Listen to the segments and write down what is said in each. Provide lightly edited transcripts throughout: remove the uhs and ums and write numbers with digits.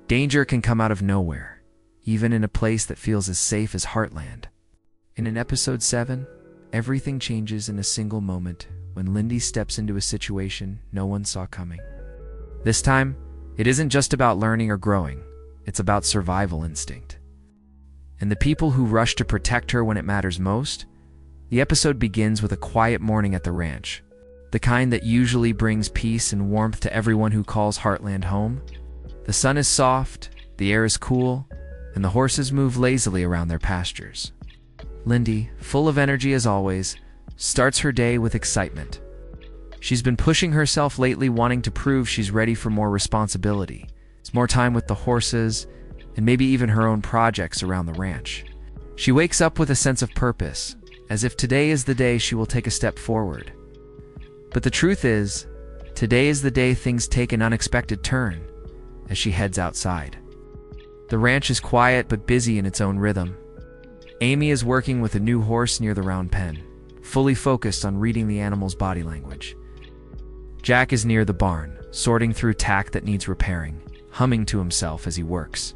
Danger can come out of nowhere, even in a place that feels as safe as Heartland. And in episode 7, everything changes in a single moment when Lyndy steps into a situation no one saw coming. This time, it isn't just about learning or growing, it's about survival instinct. And the people who rush to protect her when it matters most? The episode begins with a quiet morning at the ranch, the kind that usually brings peace and warmth to everyone who calls Heartland home. The sun is soft, the air is cool, and the horses move lazily around their pastures. Lyndy, full of energy as always, starts her day with excitement. She's been pushing herself lately, wanting to prove she's ready for more responsibility. It's more time with the horses, and maybe even her own projects around the ranch. She wakes up with a sense of purpose, as if today is the day she will take a step forward. But the truth is, today is the day things take an unexpected turn as she heads outside. The ranch is quiet but busy in its own rhythm. Amy is working with a new horse near the round pen, fully focused on reading the animal's body language. Jack is near the barn, sorting through tack that needs repairing, humming to himself as he works.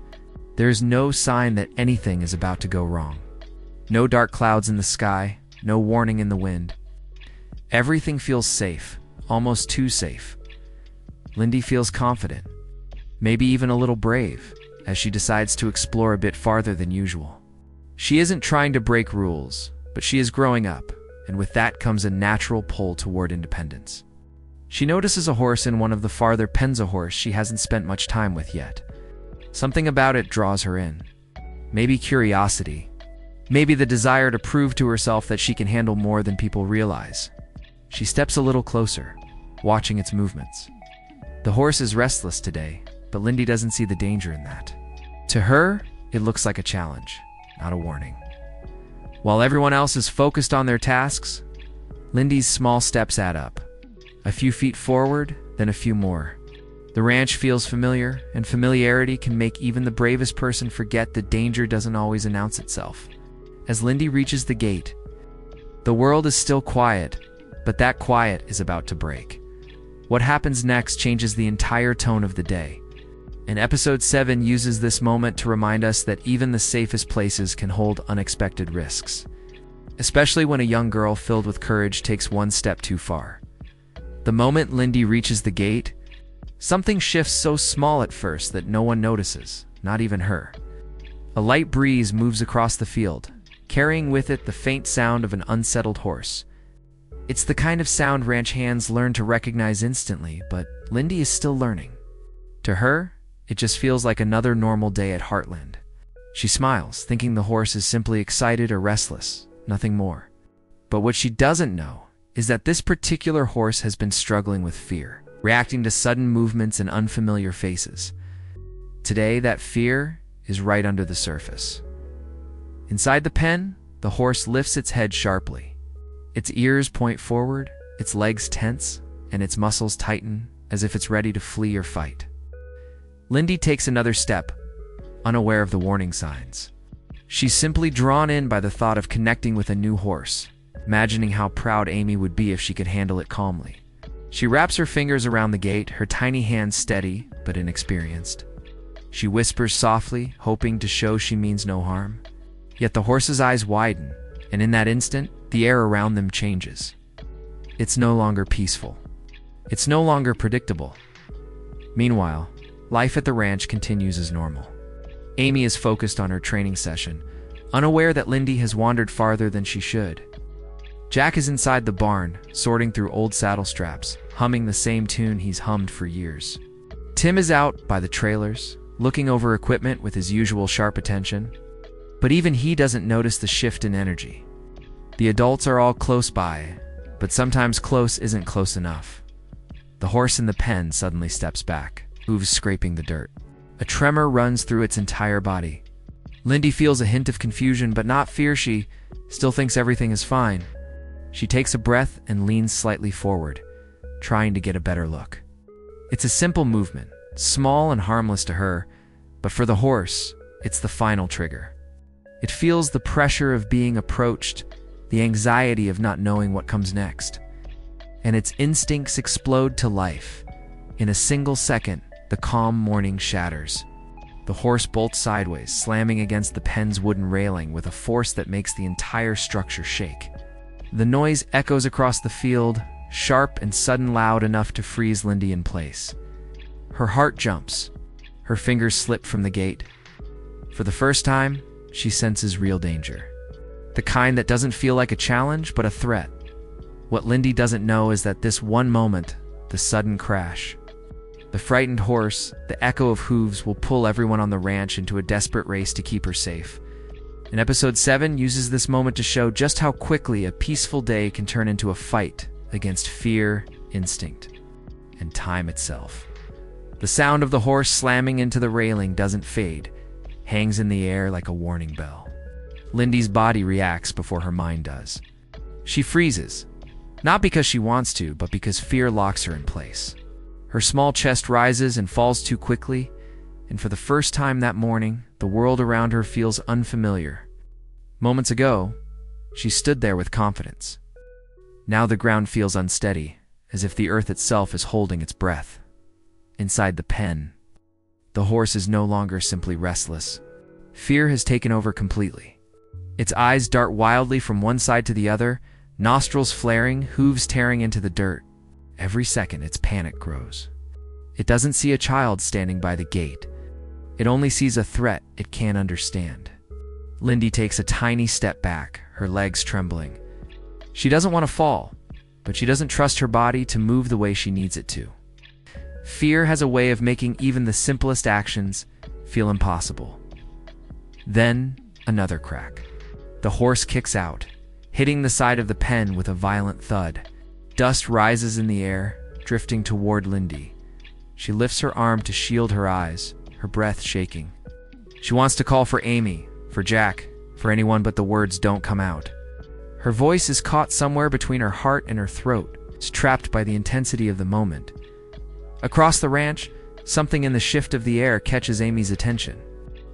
There's no sign that anything is about to go wrong. No dark clouds in the sky, no warning in the wind. Everything feels safe, almost too safe. Lyndy feels confident, maybe even a little brave, as she decides to explore a bit farther than usual. She isn't trying to break rules, but she is growing up, and with that comes a natural pull toward independence. She notices a horse in one of the farther pens, a horse she hasn't spent much time with yet. Something about it draws her in. Maybe curiosity. Maybe the desire to prove to herself that she can handle more than people realize. She steps a little closer, watching its movements. The horse is restless today, but Lyndy doesn't see the danger in that. To her, it looks like a challenge, not a warning. While everyone else is focused on their tasks, Lyndy's small steps add up. A few feet forward, then a few more. The ranch feels familiar, and familiarity can make even the bravest person forget that danger doesn't always announce itself. As Lyndy reaches the gate, the world is still quiet, but that quiet is about to break. What happens next changes the entire tone of the day. And episode 7 uses this moment to remind us that even the safest places can hold unexpected risks, especially when a young girl filled with courage takes one step too far. The moment Lyndy reaches the gate, something shifts so small at first that no one notices, not even her. A light breeze moves across the field, carrying with it the faint sound of an unsettled horse. It's the kind of sound ranch hands learn to recognize instantly, but Lyndy is still learning. To her, it just feels like another normal day at Heartland. She smiles, thinking the horse is simply excited or restless, nothing more. But what she doesn't know is that this particular horse has been struggling with fear, reacting to sudden movements and unfamiliar faces. Today, that fear is right under the surface. Inside the pen, the horse lifts its head sharply. Its ears point forward, its legs tense, and its muscles tighten as if it's ready to flee or fight. Lyndy takes another step, unaware of the warning signs. She's simply drawn in by the thought of connecting with a new horse, imagining how proud Amy would be if she could handle it calmly. She wraps her fingers around the gate, her tiny hands steady but inexperienced. She whispers softly, hoping to show she means no harm. Yet the horse's eyes widen, and in that instant, the air around them changes. It's no longer peaceful. It's no longer predictable. Meanwhile, life at the ranch continues as normal. Amy is focused on her training session, unaware that Lyndy has wandered farther than she should. Jack is inside the barn, sorting through old saddle straps, humming the same tune he's hummed for years. Tim is out by the trailers, looking over equipment with his usual sharp attention. But even he doesn't notice the shift in energy. The adults are all close by, but sometimes close isn't close enough. The horse in the pen suddenly steps back, hooves scraping the dirt. A tremor runs through its entire body. Lyndy feels a hint of confusion, but not fear. She still thinks everything is fine. She takes a breath and leans slightly forward, trying to get a better look. It's a simple movement, small and harmless to her, but for the horse, it's the final trigger. It feels the pressure of being approached, the anxiety of not knowing what comes next. And its instincts explode to life. In a single second, the calm morning shatters. The horse bolts sideways, slamming against the pen's wooden railing with a force that makes the entire structure shake. The noise echoes across the field, sharp and sudden, loud enough to freeze Lyndy in place. Her heart jumps. Her fingers slip from the gate. For the first time, she senses real danger. The kind that doesn't feel like a challenge, but a threat. What Lyndy doesn't know is that this one moment, the sudden crash, the frightened horse, the echo of hooves will pull everyone on the ranch into a desperate race to keep her safe. And Episode 7 uses this moment to show just how quickly a peaceful day can turn into a fight against fear, instinct, and time itself. The sound of the horse slamming into the railing doesn't fade, hangs in the air like a warning bell. Lyndy's body reacts before her mind does. She freezes, not because she wants to, but because fear locks her in place. Her small chest rises and falls too quickly, and for the first time that morning, the world around her feels unfamiliar. Moments ago, she stood there with confidence. Now the ground feels unsteady, as if the earth itself is holding its breath. Inside the pen, the horse is no longer simply restless. Fear has taken over completely. Its eyes dart wildly from one side to the other, nostrils flaring, hooves tearing into the dirt. Every second, its panic grows. It doesn't see a child standing by the gate. It only sees a threat it can't understand. Lyndy takes a tiny step back, her legs trembling. She doesn't want to fall, but she doesn't trust her body to move the way she needs it to. Fear has a way of making even the simplest actions feel impossible. Then, another crack. The horse kicks out, hitting the side of the pen with a violent thud. Dust rises in the air, drifting toward Lyndy. She lifts her arm to shield her eyes, her breath shaking. She wants to call for Amy, for Jack, for anyone, but the words don't come out. Her voice is caught somewhere between her heart and her throat, trapped by the intensity of the moment. Across the ranch, something in the shift of the air catches Amy's attention.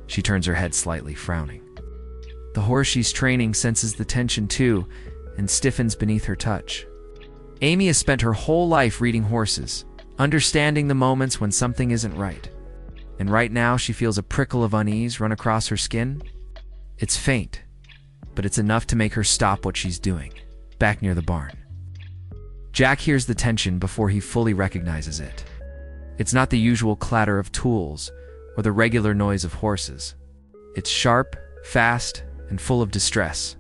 She turns her head slightly, frowning. The horse she's training senses the tension too, and stiffens beneath her touch. Amy has spent her whole life reading horses, understanding the moments when something isn't right. And right now she feels a prickle of unease run across her skin. It's faint, but it's enough to make her stop what she's doing, back near the barn. Jack hears the tension before he fully recognizes it. It's not the usual clatter of tools or the regular noise of horses. It's sharp, fast, and full of distress.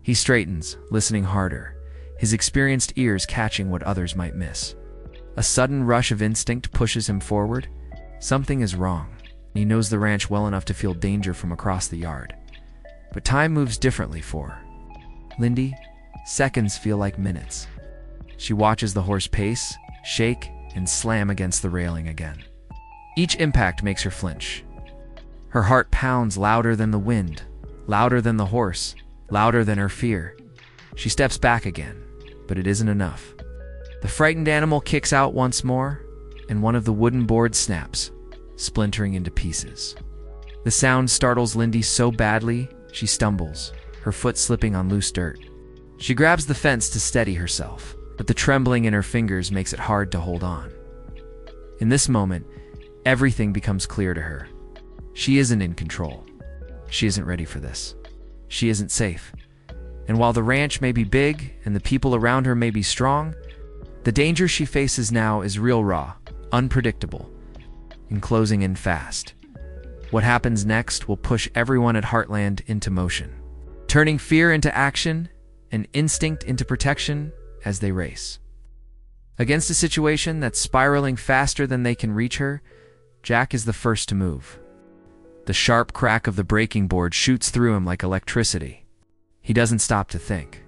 He straightens, listening harder, his experienced ears catching what others might miss. A sudden rush of instinct pushes him forward. Something is wrong. He knows the ranch well enough to feel danger from across the yard. But time moves differently for Lyndy. Seconds feel like minutes. She watches the horse pace, shake, and slam against the railing again. Each impact makes her flinch. Her heart pounds louder than the wind, louder than the horse, louder than her fear. She steps back again, but it isn't enough. The frightened animal kicks out once more, and one of the wooden boards snaps, splintering into pieces. The sound startles Lyndy so badly, she stumbles, her foot slipping on loose dirt. She grabs the fence to steady herself, but the trembling in her fingers makes it hard to hold on. In this moment, everything becomes clear to her. She isn't in control. She isn't ready for this. She isn't safe. And while the ranch may be big and the people around her may be strong, the danger she faces now is real, raw, unpredictable, and closing in fast. What happens next will push everyone at Heartland into motion, turning fear into action and instinct into protection as they race. Against a situation that's spiraling faster than they can reach her, Jack is the first to move. The sharp crack of the breaking board shoots through him like electricity. He doesn't stop to think.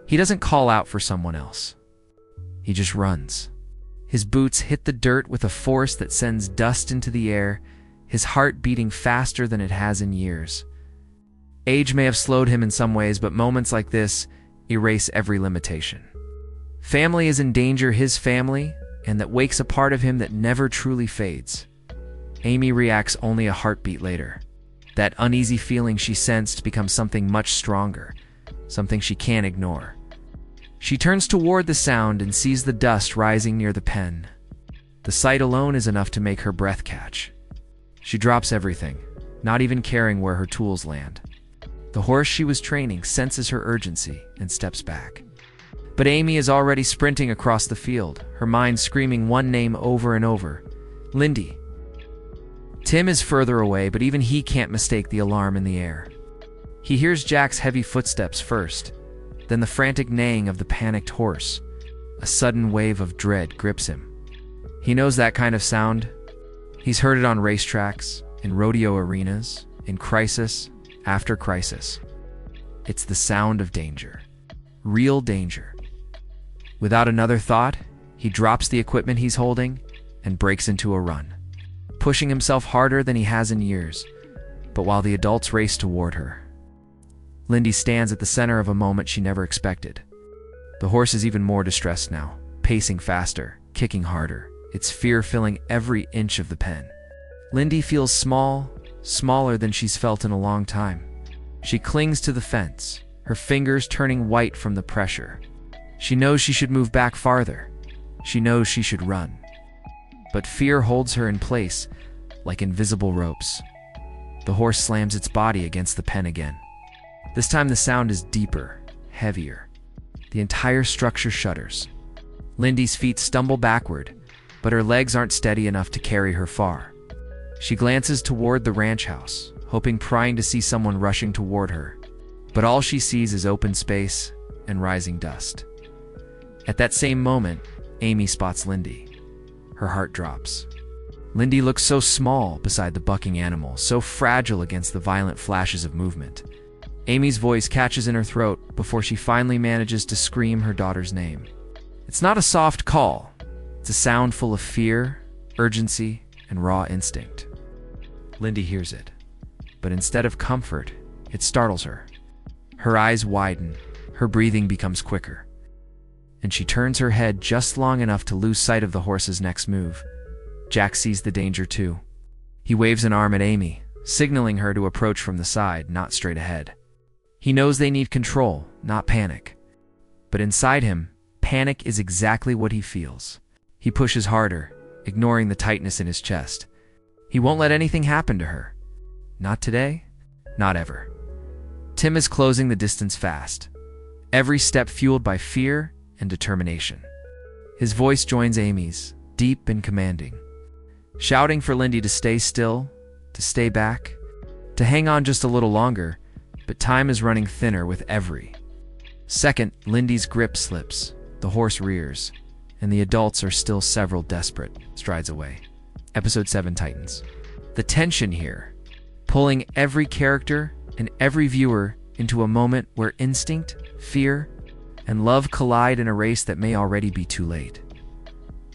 He doesn't call out for someone else. He just runs. His boots hit the dirt with a force that sends dust into the air, his heart beating faster than it has in years. Age may have slowed him in some ways, but moments like this erase every limitation. Family is in danger, his family, and that wakes a part of him that never truly fades. Amy reacts only a heartbeat later. That uneasy feeling she sensed becomes something much stronger, something she can't ignore. She turns toward the sound and sees the dust rising near the pen. The sight alone is enough to make her breath catch. She drops everything, not even caring where her tools land. The horse she was training senses her urgency and steps back. But Amy is already sprinting across the field, her mind screaming one name over and over: Lyndy. Tim is further away, but even he can't mistake the alarm in the air. He hears Jack's heavy footsteps first, then the frantic neighing of the panicked horse. A sudden wave of dread grips him. He knows that kind of sound. He's heard it on racetracks, in rodeo arenas, in crisis after crisis. It's the sound of danger. Real danger. Without another thought, he drops the equipment he's holding and breaks into a run, pushing himself harder than he has in years. But while the adults race toward her, Lyndy stands at the center of a moment she never expected. The horse is even more distressed now, pacing faster, kicking harder, its fear filling every inch of the pen. Lyndy feels small, smaller than she's felt in a long time. She clings to the fence, her fingers turning white from the pressure. She knows she should move back farther. She knows she should run. But fear holds her in place like invisible ropes. The horse slams its body against the pen again. This time the sound is deeper, heavier. The entire structure shudders. Lyndy's feet stumble backward, but her legs aren't steady enough to carry her far. She glances toward the ranch house, hoping prying to see someone rushing toward her. But all she sees is open space and rising dust. At that same moment, Amy spots Lyndy. Her heart drops. Lyndy looks so small beside the bucking animal, so fragile against the violent flashes of movement. Amy's voice catches in her throat before she finally manages to scream her daughter's name. It's not a soft call. It's a sound full of fear, urgency, and raw instinct. Lyndy hears it, but instead of comfort, it startles her. Her eyes widen, her breathing becomes quicker, and she turns her head just long enough to lose sight of the horse's next move. Jack sees the danger too. He waves an arm at Amy, signaling her to approach from the side, not straight ahead. He knows they need control, not panic. But inside him, panic is exactly what he feels. He pushes harder, ignoring the tightness in his chest. He won't let anything happen to her. Not today, not ever. Tim is closing the distance fast, every step fueled by fear and determination. His voice joins Amy's, deep and commanding, shouting for Lyndy to stay still, to stay back, to hang on just a little longer, but time is running thinner with every second. Lyndy's grip slips, the horse rears, and the adults are still several desperate strides away. Episode 7 tightens. The tension here, pulling every character and every viewer into a moment where instinct, fear, and love collide in a race that may already be too late.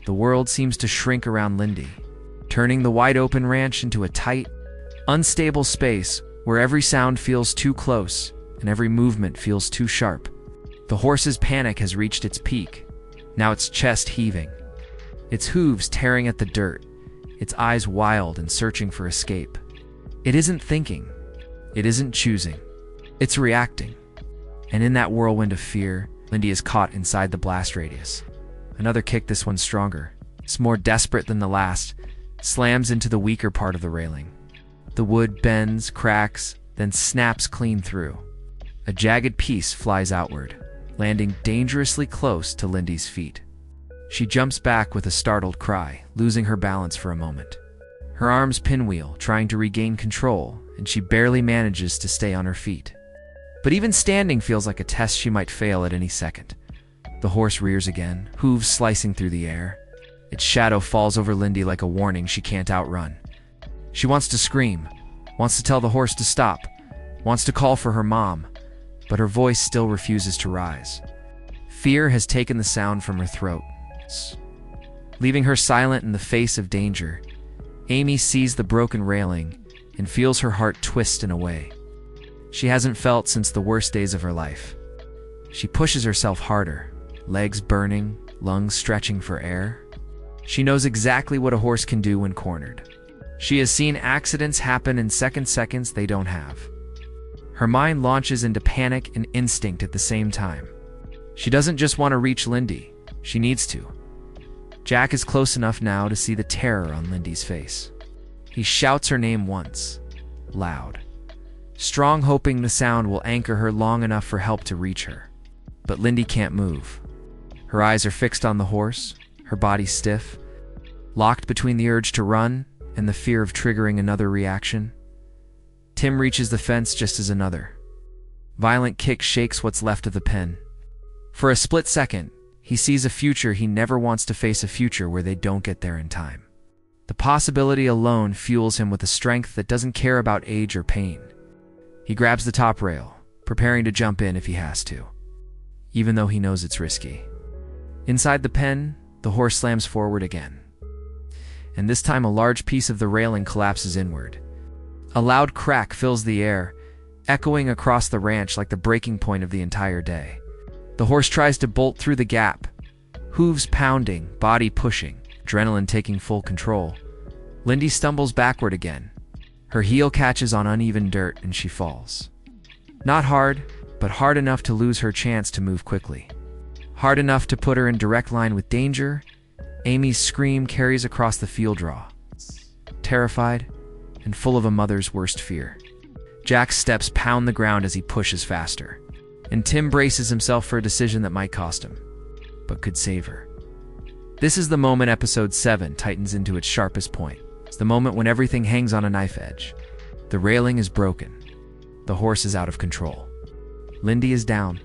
The world seems to shrink around Lyndy, turning the wide-open ranch into a tight, unstable space where every sound feels too close and every movement feels too sharp. The horse's panic has reached its peak, now its chest heaving, its hooves tearing at the dirt, its eyes wild and searching for escape. It isn't thinking, it isn't choosing, it's reacting. And in that whirlwind of fear, Lyndy is caught inside the blast radius. Another kick, this one stronger. It's more desperate than the last, slams into the weaker part of the railing. The wood bends, cracks, then snaps clean through. A jagged piece flies outward, landing dangerously close to Lyndy's feet. She jumps back with a startled cry, losing her balance for a moment. Her arms pinwheel, trying to regain control, and she barely manages to stay on her feet. But even standing feels like a test she might fail at any second. The horse rears again, hooves slicing through the air. Its shadow falls over Lyndy like a warning she can't outrun. She wants to scream, wants to tell the horse to stop, wants to call for her mom, but her voice still refuses to rise. Fear has taken the sound from her throat, leaving her silent in the face of danger. Amy sees the broken railing and feels her heart twist in a way she hasn't felt since the worst days of her life. She pushes herself harder, legs burning, lungs stretching for air. She knows exactly what a horse can do when cornered. She has seen accidents happen in seconds they don't have. Her mind launches into panic and instinct at the same time. She doesn't just want to reach Lyndy, she needs to. Jack is close enough now to see the terror on Lyndy's face. He shouts her name once, loud, strong, hoping the sound will anchor her long enough for help to reach her. But Lyndy can't move. Her eyes are fixed on the horse, her body stiff, locked between the urge to run and the fear of triggering another reaction. Tim reaches the fence just as another violent kick shakes what's left of the pen. For a split second, he sees a future he never wants to face, a future where they don't get there in time. The possibility alone fuels him with a strength that doesn't care about age or pain. He grabs the top rail, preparing to jump in if he has to, even though he knows it's risky. Inside the pen, the horse slams forward again, and this time a large piece of the railing collapses inward. A loud crack fills the air, echoing across the ranch like the breaking point of the entire day. The horse tries to bolt through the gap, hooves pounding, body pushing, adrenaline taking full control. Lyndy stumbles backward again. Her heel catches on uneven dirt and she falls. Not hard, but hard enough to lose her chance to move quickly. Hard enough to put her in direct line with danger. Amy's scream carries across the field raw, terrified and full of a mother's worst fear. Jack's steps pound the ground as he pushes faster, and Tim braces himself for a decision that might cost him, but could save her. This is the moment episode 7 tightens into its sharpest point. It's the moment when everything hangs on a knife edge. The railing is broken. The horse is out of control. Lyndy is down,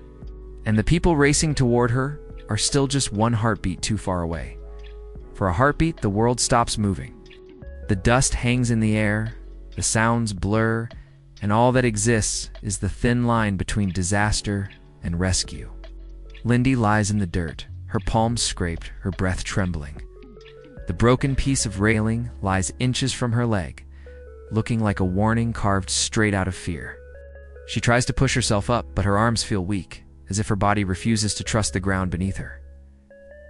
and the people racing toward her are still just one heartbeat too far away. For a heartbeat, the world stops moving. The dust hangs in the air, the sounds blur, and all that exists is the thin line between disaster and rescue. Lyndy lies in the dirt, her palms scraped, her breath trembling. The broken piece of railing lies inches from her leg, looking like a warning carved straight out of fear. She tries to push herself up, but her arms feel weak, as if her body refuses to trust the ground beneath her.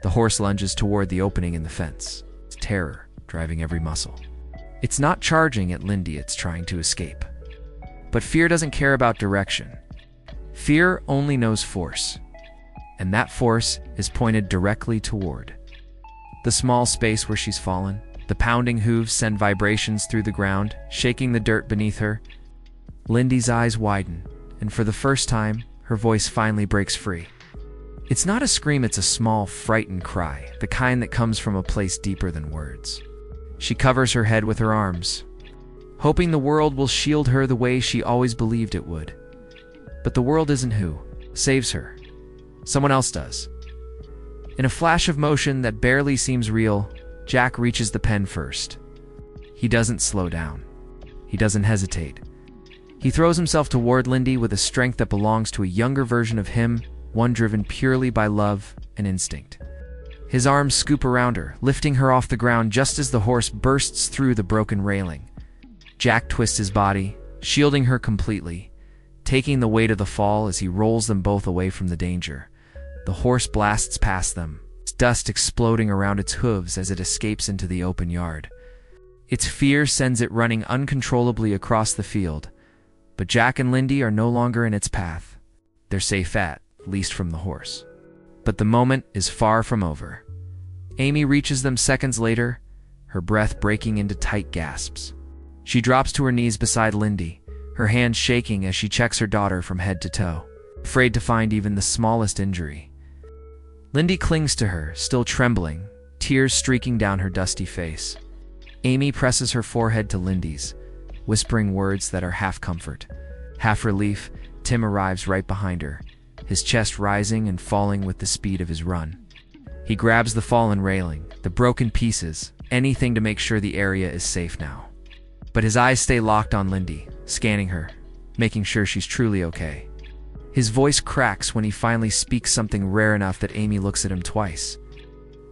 The horse lunges toward the opening in the fence, terror driving every muscle. It's not charging at Lyndy, it's trying to escape. But fear doesn't care about direction. Fear only knows force, and that force is pointed directly toward the small space where she's fallen. The pounding hooves send vibrations through the ground, shaking the dirt beneath her. Lyndy's eyes widen, and for the first time, her voice finally breaks free. It's not a scream, it's a small, frightened cry, the kind that comes from a place deeper than words. She covers her head with her arms, hoping the world will shield her the way she always believed it would. But the world isn't who saves her. Someone else does. In a flash of motion that barely seems real, Jack reaches the pen first. He doesn't slow down. He doesn't hesitate. He throws himself toward Lyndy with a strength that belongs to a younger version of him, one driven purely by love and instinct. His arms scoop around her, lifting her off the ground just as the horse bursts through the broken railing. Jack twists his body, shielding her completely, taking the weight of the fall as he rolls them both away from the danger. The horse blasts past them, dust exploding around its hooves as it escapes into the open yard. Its fear sends it running uncontrollably across the field, but Jack and Lyndy are no longer in its path. They're safe at least from the horse. But the moment is far from over. Amy reaches them seconds later, her breath breaking into tight gasps. She drops to her knees beside Lyndy, her hands shaking as she checks her daughter from head to toe, afraid to find even the smallest injury. Lyndy clings to her, still trembling, tears streaking down her dusty face. Amy presses her forehead to Lyndy's, whispering words that are half comfort, half relief. Tim arrives right behind her, his chest rising and falling with the speed of his run. He grabs the fallen railing, the broken pieces, anything to make sure the area is safe now. But his eyes stay locked on Lyndy, scanning her, making sure she's truly okay. His voice cracks when he finally speaks something rare enough that Amy looks at him twice.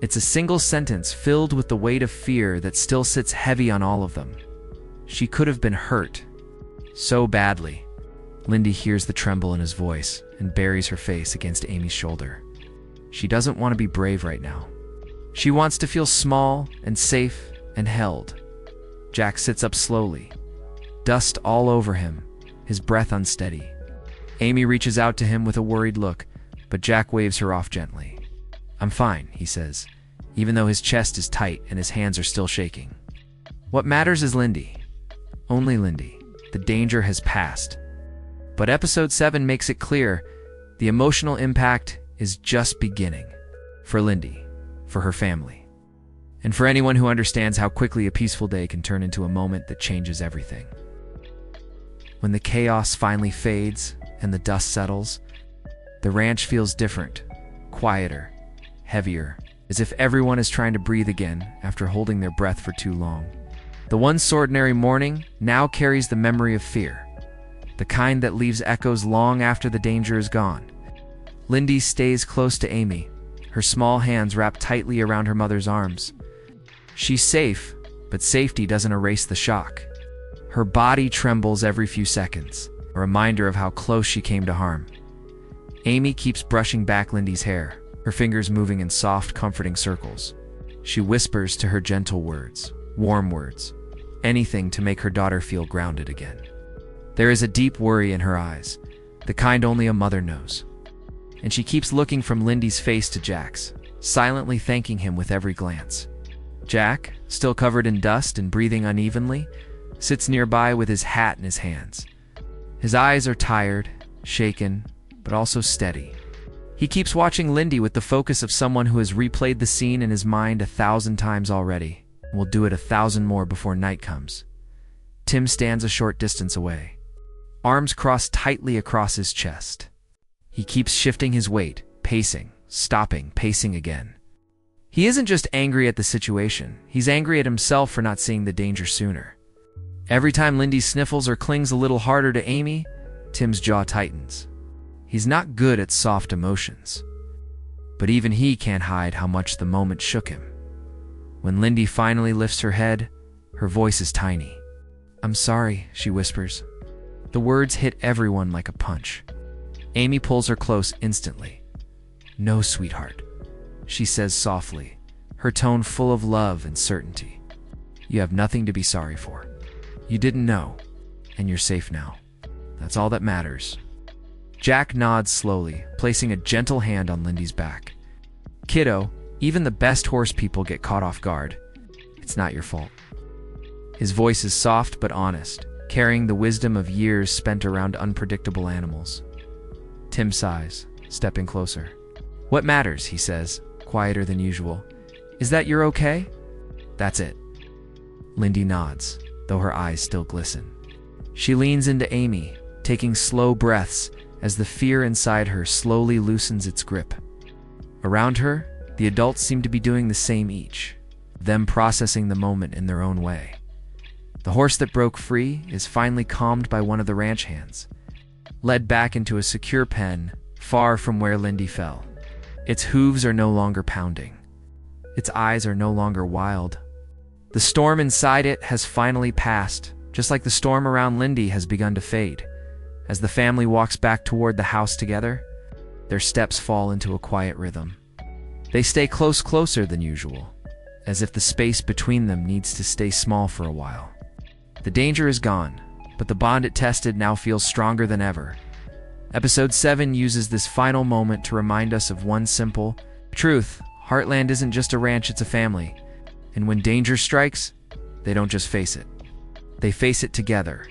It's a single sentence filled with the weight of fear that still sits heavy on all of them. She could have been hurt. So badly. Lyndy hears the tremble in his voice and buries her face against Amy's shoulder. She doesn't want to be brave right now. She wants to feel small and safe and held. Jack sits up slowly, dust all over him, his breath unsteady. Amy reaches out to him with a worried look, but Jack waves her off gently. "I'm fine," he says, even though his chest is tight and his hands are still shaking. What matters is Lyndy. Only Lyndy. The danger has passed. But episode 7 makes it clear the emotional impact is just beginning. For Lyndy, for her family, and for anyone who understands how quickly a peaceful day can turn into a moment that changes everything. When the chaos finally fades and the dust settles, the ranch feels different, quieter, heavier, as if everyone is trying to breathe again after holding their breath for too long. The once ordinary morning now carries the memory of fear, the kind that leaves echoes long after the danger is gone. Lyndy stays close to Amy, her small hands wrapped tightly around her mother's arms. She's safe, but safety doesn't erase the shock. Her body trembles every few seconds, a reminder of how close she came to harm. Amy keeps brushing back Lyndy's hair, her fingers moving in soft, comforting circles. She whispers to her gentle words, warm words, anything to make her daughter feel grounded again. There is a deep worry in her eyes, the kind only a mother knows. And she keeps looking from Lyndy's face to Jack's, silently thanking him with every glance. Jack, still covered in dust and breathing unevenly, sits nearby with his hat in his hands. His eyes are tired, shaken, but also steady. He keeps watching Lyndy with the focus of someone who has replayed the scene in his mind 1,000 times already, and will do it 1,000 more before night comes. Tim stands a short distance away, arms crossed tightly across his chest. He keeps shifting his weight, pacing, stopping, pacing again. He isn't just angry at the situation, he's angry at himself for not seeing the danger sooner. Every time Lyndy sniffles or clings a little harder to Amy, Tim's jaw tightens. He's not good at soft emotions, but even he can't hide how much the moment shook him. When Lyndy finally lifts her head, her voice is tiny. "I'm sorry," she whispers. The words hit everyone like a punch. Amy pulls her close instantly. "No, sweetheart," she says softly, her tone full of love and certainty. "You have nothing to be sorry for. You didn't know, and you're safe now. That's all that matters." Jack nods slowly, placing a gentle hand on Lyndy's back. "Kiddo, even the best horse people get caught off guard. It's not your fault." His voice is soft but honest, carrying the wisdom of years spent around unpredictable animals. Tim sighs, stepping closer. "What matters," he says, quieter than usual, "is that you're okay?" "That's it." Lyndy nods, though her eyes still glisten. She leans into Amy, taking slow breaths as the fear inside her slowly loosens its grip. Around her, the adults seem to be doing the same each, them processing the moment in their own way. The horse that broke free is finally calmed by one of the ranch hands, led back into a secure pen far from where Lyndy fell. Its hooves are no longer pounding. Its eyes are no longer wild. The storm inside it has finally passed, just like the storm around Lyndy has begun to fade. As the family walks back toward the house together, their steps fall into a quiet rhythm. They stay closer than usual, as if the space between them needs to stay small for a while. The danger is gone, but the bond it tested now feels stronger than ever. Episode 7 uses this final moment to remind us of one simple truth: Heartland isn't just a ranch, it's a family. And when danger strikes, they don't just face it. They face it together,